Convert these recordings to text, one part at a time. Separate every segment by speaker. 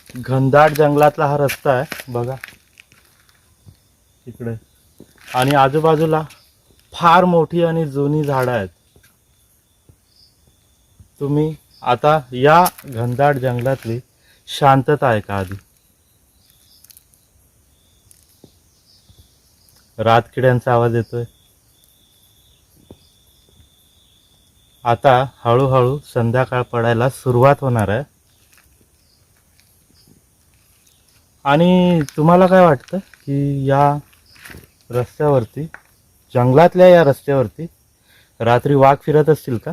Speaker 1: घनदाट जंगलातला हा रस्ता आहे बघा इकडे, आणि आजूबाजूला फार मोठी आणि जुनी झाडं आहेत. तुम्ही आता या घनदाट जंगलातली शांतता आहे का आधी. रातकिड्यांचा आवाज येतोय. आता हळूहळू संध्याकाळ पडायला सुरुवात होणार आहे. आणि तुम्हाला काय वाटतं की या रस्त्यावरती, जंगलातल्या या रस्त्यावरती रात्री वाघ फिरत असतील का?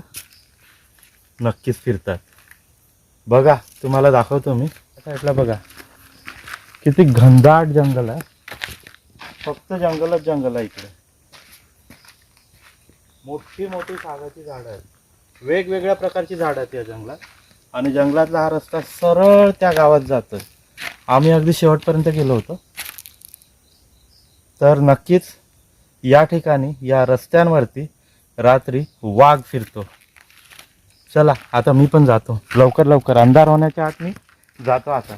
Speaker 1: नक्कीच फिरतात. बघा तुम्हाला दाखवतो मी. साईडला बघा किती घनदाट जंगल आहे. फक्त जंगलच जंगल आहे इकडे. मोठी मोठी सागाची झाडं आहेत. वेगवेगळ्या प्रकारची झाडं आहेत या जंगलात. आणि जंगलातला हा रस्ता सरळ त्या गावात जातोय. आम्ही अगदी शेवटपर्यंत गेलो होतो. तर नक्कीच या ठिकाणी या रस्त्यांवरती रात्री वाघ फिरतो. चला आता मी पण जातो. लवकर लवकर अंधार होण्याच्या आत मी जातो आता.